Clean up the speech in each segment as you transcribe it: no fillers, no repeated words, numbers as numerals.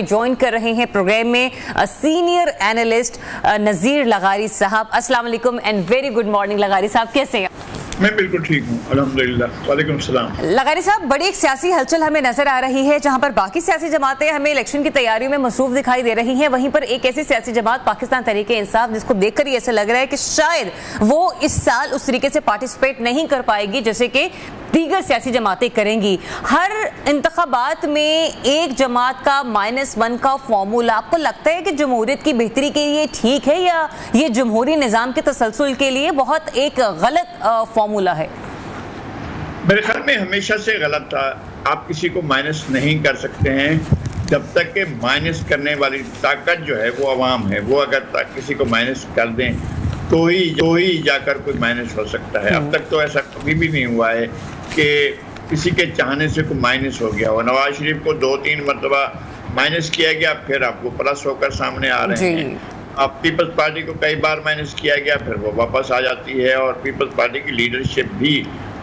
पे ज्वाइन कर रहे हैं प्रोग्राम में सीनियर एनालिस्ट नज़ीर लगारी साहब। अस्सलाम वालेकुम एंड वेरी गुड मॉर्निंग। लगारी साहब कैसे हैं? मैं बिल्कुल ठीक हूँ, अल्हम्दुलिल्लाह। वालेकुम सलाम। लगारी साहब, बड़ी एक सियासी हलचल हमें नजर आ रही है, जहां पर बाकी सियासी जमातें हमें इलेक्शन की तैयारियों में मसरूफ दिखाई दे रही हैं, वहीं पर एक ऐसी सियासी जमात पाकिस्तान तहरीक इंसाफ, जिसको देखकर ही ऐसा लग रहा है कि शायद वो इस साल उस तरीके से पार्टिसिपेट नहीं कर पाएगी जैसे कि दीगर सियासी जमातें करेंगी। हर इंतखाबात में एक जमात का -1 का फॉर्मूला आपको लगता है कि जमहूरियत की बेहतरी के लिए ठीक है, या ये जमहूरी निज़ाम के तसलसल के लिए बहुत एक गलत फॉर्मूला है? मेरे ख्याल में हमेशा से गलत था। आप किसी को माइनस नहीं कर सकते हैं जब तक कि माइनस करने वाली ताकत जो है वो अवाम है। वो अगर किसी को माइनस कर दें तो ही जाकर कोई माइनस हो सकता है। अब तक तो ऐसा कभी भी नहीं हुआ है कि किसी के चाहने से कोई माइनस हो गया हो। नवाज शरीफ को 2-3 मरतबा माइनस किया गया, फिर आपको प्लस होकर सामने आ रहे हैं। अब पीपल्स पार्टी को कई बार माइनस किया गया, फिर वो वापस आ जाती है, और पीपल्स पार्टी की लीडरशिप भी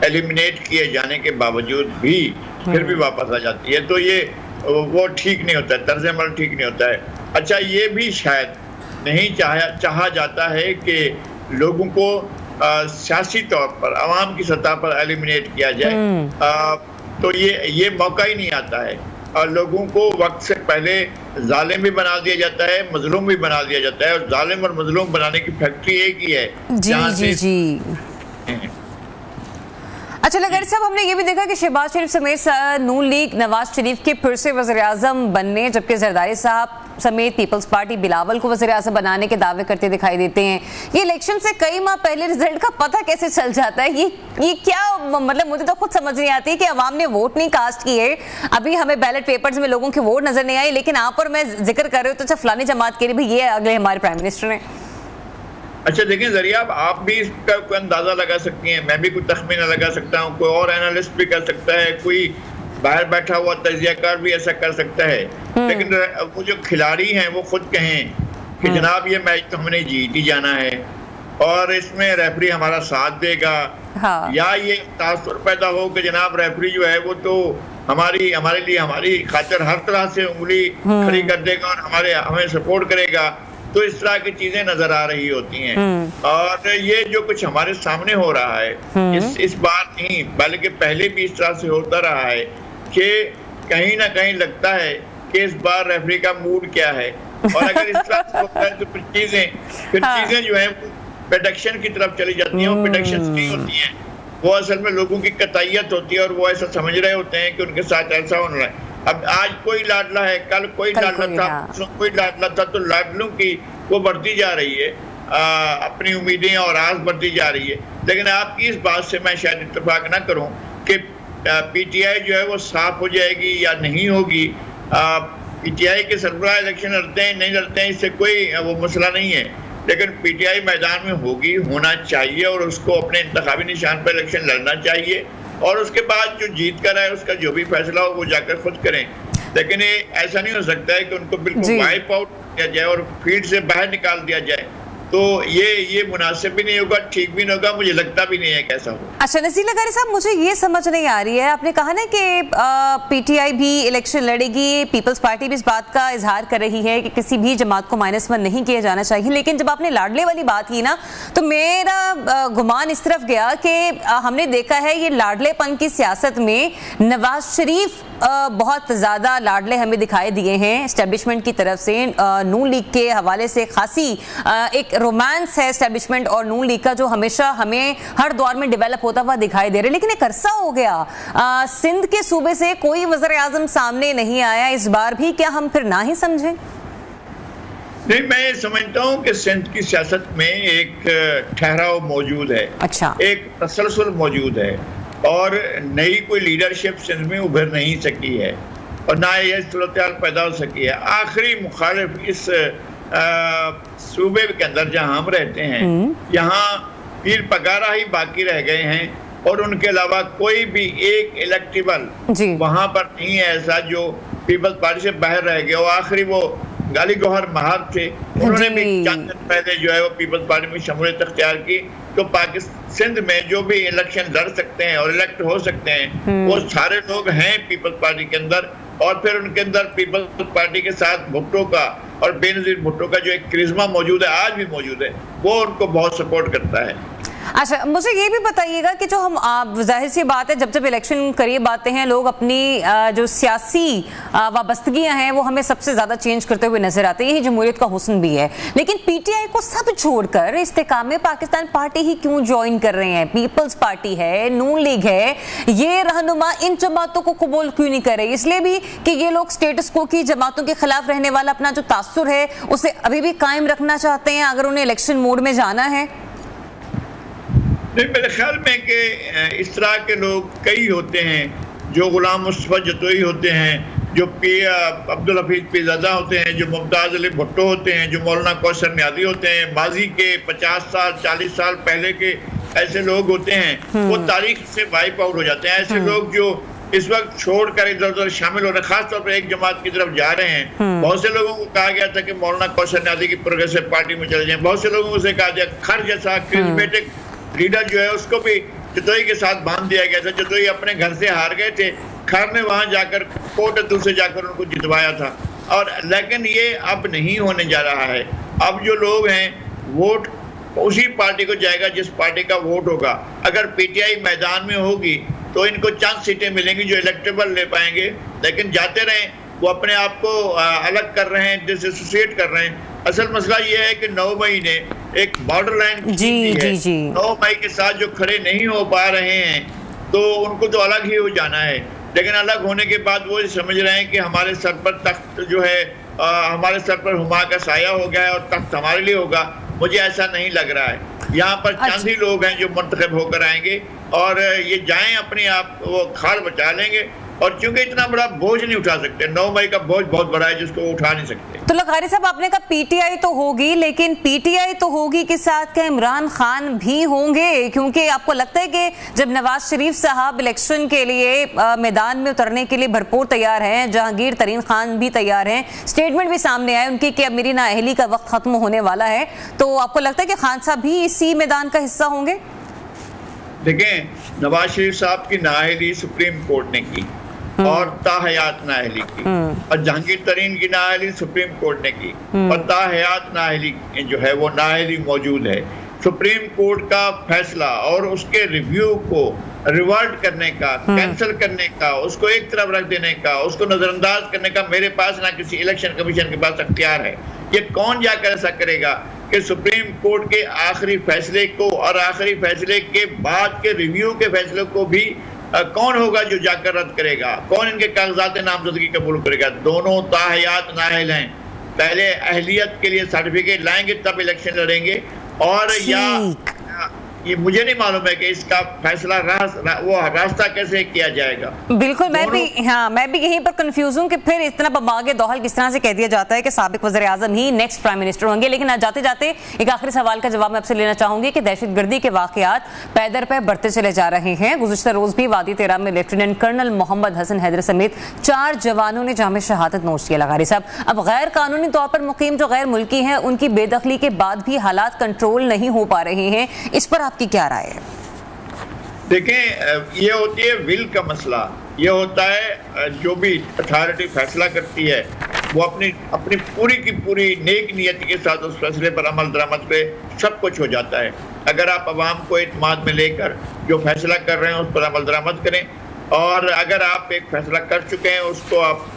एलिमिनेट किए जाने के बावजूद भी फिर भी वापस आ जाती है। तो ये वो ठीक नहीं होता है, तर्ज अमल ठीक नहीं होता है। अच्छा, ये भी शायद नहीं चाहा जाता है कि लोगों को सियासी तौर पर अवाम की सतह पर एलिमिनेट किया जाए। तो ये मौका ही नहीं आता है, और लोगों को वक्त से पहले जालिम भी बना दिया जाता है, मजलूम भी बना दिया जाता है, और जालिम और मजलूम बनाने की फैक्ट्री एक ही है। जी। अच्छा लगारी साहब, हमने ये भी देखा कि शहबाज शरीफ समेत नून लीग नवाज शरीफ के फिर से वज़ीर-ए-आज़म बनने, जबकि जरदारी साहब समेत पीपल्स पार्टी बिलावल को वज़ीर-ए-आज़म बनाने के दावे करते दिखाई देते हैं। ये इलेक्शन से कई माह पहले रिजल्ट का पता कैसे चल जाता है? ये क्या मतलब, मुझे तो खुद समझ नहीं आती कि अवाम ने वोट नहीं कास्ट किए, अभी हमें बैलेट पेपर्स में लोगों के वोट नजर नहीं आए, लेकिन आप और मैं जिक्र कर रहे हो तो अच्छा फलानी जमात के लिए भी ये अगले हमारे प्राइम मिनिस्टर हैं। अच्छा देखें जरिया, आप भी इसका कोई अंदाजा लगा सकती हैं, मैं भी कोई तखमीना लगा सकता हूँ, कोई और एनालिस्ट भी कर सकता है, कोई बाहर बैठा हुआ तजियाकार भी ऐसा कर सकता है। लेकिन वो जो खिलाड़ी हैं वो खुद कहें कि जनाब ये मैच तो हमने जीत ही जाना है और इसमें रेफरी हमारा साथ देगा, या ये तासुर पैदा हो कि जनाब रेफरी जो है वो तो हमारे लिए हमारी खातिर हर तरह से उंगली खड़ी कर देगा और हमें सपोर्ट करेगा। तो इस तरह की चीजें नजर आ रही होती हैं, और ये जो कुछ हमारे सामने हो रहा है इस बार नहीं बल्कि पहले भी इस तरह से होता रहा है कि कहीं ना कहीं लगता है कि इस बार रेफरी का मूड क्या है, और अगर इस तरह से होता है तो फिर चीजें जो है प्रेडिक्शन की तरफ चली जाती हैं। वो प्रेडिक्शंस नहीं होती हैं, वो असल में लोगों की कतायत होती है, और वो ऐसा समझ रहे होते हैं कि उनके साथ ऐसा होना है। अब आज कोई लाडला है, कल कोई लाडला था, कोई लाडला था, तो लाडलों की वो बढ़ती जा रही है, अपनी उम्मीदें और आस बढ़ती जा रही है। लेकिन आपकी इस बात से मैं शायद इत्तेफाक ना करूं कि पीटीआई जो है वो साफ हो जाएगी या नहीं होगी। पीटीआई के सरबराह इलेक्शन लड़ते हैं नहीं लड़ते हैं, इससे कोई वो मसला नहीं है, लेकिन पीटीआई मैदान में होगी, होना चाहिए, और उसको अपने इंतखाबी निशान पर इलेक्शन लड़ना चाहिए, और उसके बाद जो जीत कर आए उसका जो भी फैसला हो वो जाकर खुद करें। लेकिन ये ऐसा नहीं हो सकता है कि उनको बिल्कुल वाइप आउट किया जाए और फील्ड से बाहर निकाल दिया जाए, तो ये मुनासिब भी नहीं होगा, ठीक भी नहीं होगा, मुझे लगता भी नहीं है कैसा हो। अच्छा नज़ीर लगारी साहब, मुझे ये समझ नहीं आ रही है, आपने कहा ना कि पीटीआई भी इलेक्शन लड़ेगी, पीपल्स पार्टी भी इस बात का इजहार कर रही है कि किसी भी जमात को -1 नहीं किया जाना चाहिए, लेकिन जब आपने लाडले वाली बात की ना तो मेरा गुमान इस तरफ गया कि हमने देखा है ये लाडलेपन की सियासत में नवाज शरीफ बहुत ज़्यादा लाडले हमें दिखाई दिए हैं एस्टेब्लिशमेंट की तरफ से। नून लीग के हवाले से खासी एक रोमांस है एस्टेब्लिशमेंट और नून लीग का, जो हमेशा हमें हर दौर में डेवलप होता हुआ दिखाई दे रहा है। लेकिन एक अरसा हो गया सिंध के सूबे से कोई वज़ीर-ए-आज़म सामने नहीं आया, इस बार भी क्या हम फिर ना ही समझें? नहीं, मैं ये समझता हूँ कि सिंध की सियासत में एक ठहराव मौजूद है, अच्छा, एक तसलसल मौजूद है, और नई कोई लीडरशिप सिंध में उभर नहीं सकी है, और ना ये सूरत पैदा हो सकी है। आखिरी मुखालिफ इस सूबे के अंदर जहाँ हम रहते हैं, यहाँ पीर पगारा ही बाकी रह गए हैं, और उनके अलावा कोई भी एक इलेक्टेबल वहाँ पर नहीं है ऐसा जो पीपल्स पार्टी से बाहर रह गया। और आखिरी वो गाली गौहर महार थे, उन्होंने भी चंद दिन पहले जो है वो पीपल्स पार्टी में शमूलियत अख्तियार की। तो पाकिस्तान सिंध में जो भी इलेक्शन लड़ सकते हैं और इलेक्ट हो सकते हैं वो सारे लोग हैं पीपल्स पार्टी के अंदर, और फिर उनके अंदर पीपल्स पार्टी के साथ भुट्टो का और बेनजीर भुट्टो का जो एक क्रिज्मा मौजूद है, आज भी मौजूद है, वो उनको बहुत सपोर्ट करता है। अच्छा, मुझे ये भी बताइएगा कि जो हम जाहिर सी बात है, जब जब इलेक्शन करीब आते हैं लोग अपनी जो सियासी वाबस्तगियां हैं वो हमें सबसे ज्यादा चेंज करते हुए नजर आते हैं। यही जमहूरियत का हुस्न भी है। लेकिन पीटीआई को सब छोड़कर इस्तेकाम पाकिस्तान पार्टी ही क्यों ज्वाइन कर रहे हैं? पीपल्स पार्टी है, नून लीग है, ये रहनुमा इन जमातों को कबूल क्यों नहीं कर रहे? इसलिए भी कि ये लोग स्टेटस को की जमातों के खिलाफ रहने वाला अपना जो तासुर है उसे अभी भी कायम रखना चाहते हैं अगर उन्हें इलेक्शन मोड में जाना है? नहीं, मेरे ख्याल में कि इस तरह के लोग कई होते हैं, जो गुलाम मुस्तफा जतोई होते हैं, जो अब्दुल हफीज पीरजादा होते हैं, जो मुमताज अली भुट्टो होते हैं, जो मौलाना कौसर नियाज़ी होते हैं, माजी के 50 साल 40 साल पहले के ऐसे लोग होते हैं, वो तारीख से वाइप आउट हो जाते हैं। ऐसे लोग जो इस वक्त छोड़कर इधर उधर शामिल हो रहे हैं, खासतौर पर एक जमात की तरफ जा रहे हैं। बहुत से लोगों को कहा गया था कि मौलाना कौसर नियाज़ी की प्रोग्रेसिव पार्टी में चले जाएं। बहुत से लोगों से कहा गया, खर जैसा क्रिस्मेटिक लीडर जो है उसको भी जतोई के साथ बांध दिया गया था। जतोई अपने घर से हार गए थे, खर ने वहां जाकर कोट दूसरे जाकर उनको जितवाया था। और लेकिन ये अब नहीं होने जा रहा है। अब जो लोग हैं वोट उसी पार्टी को जाएगा जिस पार्टी का वोट होगा। अगर पीटीआई मैदान में होगी तो इनको चंद सीटें मिलेंगी जो इलेक्टेबल ले पाएंगे, लेकिन जाते रहें वो अपने आप को अलग कर रहे हैं, डिसोसिएट कर रहे हैं। असल मसला ये है कि 9 मई ने एक बॉर्डर लाइन जी 9 मई के साथ जो खड़े नहीं हो पा रहे हैं तो उनको तो अलग ही हो जाना है। लेकिन अलग होने के बाद वो समझ रहे हैं कि हमारे सर पर तख्त जो है हमारे सर पर हुमा का साया हो गया है और तख्त हमारे लिए होगा। मुझे ऐसा नहीं लग रहा है। यहाँ पर चंद ही लोग हैं जो मुंतखब होकर आएंगे और ये जाएं अपने आप वो खाल बचा लेंगे। और चूंकि इतना बड़ा बोझ नहीं उठा सकते, 9 मई का बोझ बहुत बड़ा है जिसको वो उठा नहीं सकते। तो लखारी साहब, आपने कहा पीटीआई तो होगी, लेकिन पीटीआई तो होगी के साथ क्या इमरान खान भी होंगे? क्योंकि आपको लगता है कि जब नवाज शरीफ साहब इलेक्शन के लिए मैदान में उतरने के लिए भरपूर तैयार हैं, जहांगीर तरीन खान भी तैयार हैं, स्टेटमेंट भी सामने आए उनकी कि अब मेरी नाअहली का वक्त खत्म होने वाला है, तो आपको लगता है कि खान साहब भी इसी मैदान का हिस्सा होंगे? देखें, नवाज शरीफ साहब की नाअहली सुप्रीम कोर्ट ने की और ताहयात नाअहली की, और जहांगीर तरीन की नाअहली सुप्रीम कोर्ट ने की और ताहयात नाअहली जो है वो नाअहली मौजूद है। सुप्रीम कोर्ट का फैसला और उसके रिव्यू को रिवर्ट करने का, कैंसिल करने का, उसको एक तरफ रख देने का, उसको नजरअंदाज करने का मेरे पास ना किसी इलेक्शन कमीशन के पास अख्तियार है। ये कौन जाकर ऐसा करेगा कि सुप्रीम कोर्ट के आखिरी फैसले को और आखिरी फैसले के बाद के रिव्यू के फैसले को भी कौन होगा जो जाकर रद्द करेगा? कौन इनके कागजात नामजदगी कबूल करेगा? दोनों ताहयात नाअहल हैं। पहले अहलियत के लिए सर्टिफिकेट लाएंगे तब इलेक्शन लड़ेंगे। और या ये मुझे नहीं मालूम है कि इसका फैसला वो रास्ता कैसे किया जाएगा। बिल्कुल, मैं भी यहीं पर कंफ्यूज हूं कि फिर इतना बमागे दोहल किस तरह से कह दिया जाता है कि साबिक वज़ीर आज़म ही नेक्स्ट प्राइम मिनिस्टर होंगे। लेकिन जाते जाते एक आखिरी सवाल का जवाब मैं आपसे लेना चाहूंगी कि दहशतगर्दी के वाकयात पैदर पे बढ़ते चले जा रहे हैं। गुज़िश्ता रोज भी वादी तेरा में लेफ्टिनेंट कर्नल मोहम्मद हसन हैदर समेत 4 जवानों ने जाम शहादत नोश किया। लगारी साहब, अब गैर कानूनी तौर पर मुकीम जो गैर मुल्की हैं उनकी बेदखली के बाद भी हालात कंट्रोल नहीं हो पा रहे हैं, इस पर आपकी क्या राय है? देखें, ये होती है विल का मसला। ये होता है जो भी अथॉरिटी फैसला करती है वो अपनी पूरी की पूरी नेक नियत के साथ उस फैसले पर अमल दरामद पे सब कुछ हो जाता है। अगर आप अवाम को इत्मीनान में लेकर जो फैसला कर रहे हैं उस पर अमल दरामद करें, और अगर आप एक फैसला कर चुके हैं उसको आप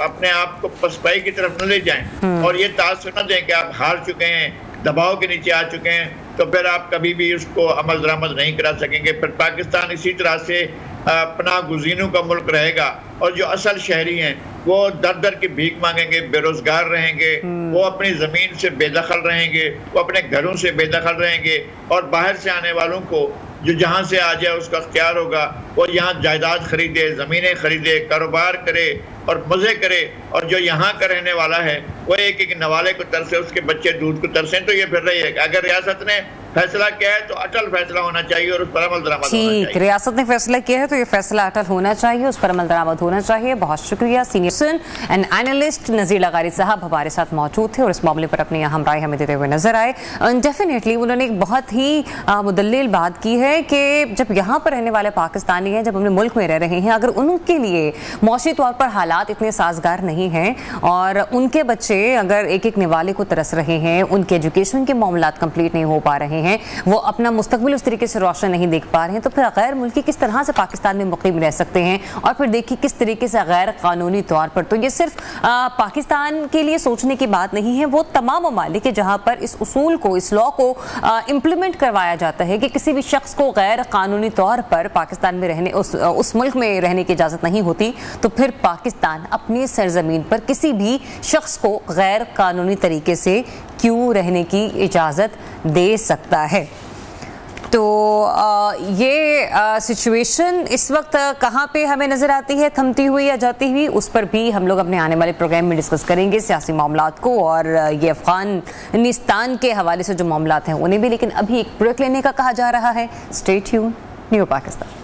अपने आप को पसपाई की तरफ न ले जाएं और ये तासुर न दें कि आप हार चुके हैं, दबाव के नीचे आ चुके हैं, तो फिर आप कभी भी उसको अमल दरामद नहीं करा सकेंगे। फिर पाकिस्तान इसी तरह से पनाह गुज़ीनों का मुल्क रहेगा और जो असल शहरी हैं वो दर दर की भीख मांगेंगे, बेरोजगार रहेंगे, वो अपनी ज़मीन से बेदखल रहेंगे, वो अपने घरों से बेदखल रहेंगे, और बाहर से आने वालों को जो जहाँ से आ जाए उसका अख्तियार होगा, वो यहाँ जायदाद खरीदे, ज़मीनें खरीदे, कारोबार करे और मज़े करे, और जो यहाँ का रहने वाला है वो एक एक नवाले को तरसे, उसके बच्चे दूध को तरसें। तो ये फिर रही है। अगर रियासत ने फैसला क्या है तो अटल फैसला होना चाहिए और उस पर अमल दरामद होना चाहिए। ठीक, रियासत ने फैसला किया है तो ये फैसला अटल होना चाहिए, उस पर अमल दरामद होना चाहिए। बहुत शुक्रिया। सीनियर एंड एनालिस्ट नज़ीर लगारी साहब हमारे साथ मौजूद थे और इस मामले पर अपनी अहम राय हमें देते हुए नजर आए। डेफिनेटली उन्होंने एक बहुत ही मुदल्लिल बात की है कि जब यहाँ पर रहने वाले पाकिस्तानी हैं, जब अपने मुल्क में रह रहे हैं, अगर उनके लिए मौशी तौर पर हालात इतने साजगार नहीं हैं और उनके बच्चे अगर एक एक निवाले को तरस रहे हैं, उनके एजुकेशन के मामलात कंप्लीट नहीं हो पा रहे हैं, वो अपना मुस्तकबिल उस तरीके से रोशन नहीं देख पा रहे हैं, तो फिर गैर मुल्की किस तरह से पाकिस्तान में मुकीम रह सकते हैं। और फिर देखिए किस तरीके से गैर कानूनी तौर पर, तो ये सिर्फ पाकिस्तान के लिए सोचने की बात नहीं है, वो तमाम ममालिक है जहाँ पर इस उसूल को, इस लॉ को इम्प्लीमेंट करवाया जाता है कि किसी भी शख्स को गैर कानूनी तौर पर पाकिस्तान में रहने, उस मुल्क में रहने की इजाज़त नहीं होती, तो फिर पाकिस्तान अपनी सरजमीन पर किसी भी शख्स को गैर कानूनी तरीके से क्यों रहने की इजाज़त दे सकता है। तो ये सिचुएशन इस वक्त कहाँ पे हमें नज़र आती है, थमती हुई या जाती हुई, उस पर भी हम लोग अपने आने वाले प्रोग्राम में डिस्कस करेंगे सियासी मामलात को और ये अफगानिस्तान के हवाले से जो मामलात हैं उन्हें भी। लेकिन अभी एक ब्रेक लेने का कहा जा रहा है। Stay tune, new Pakistan.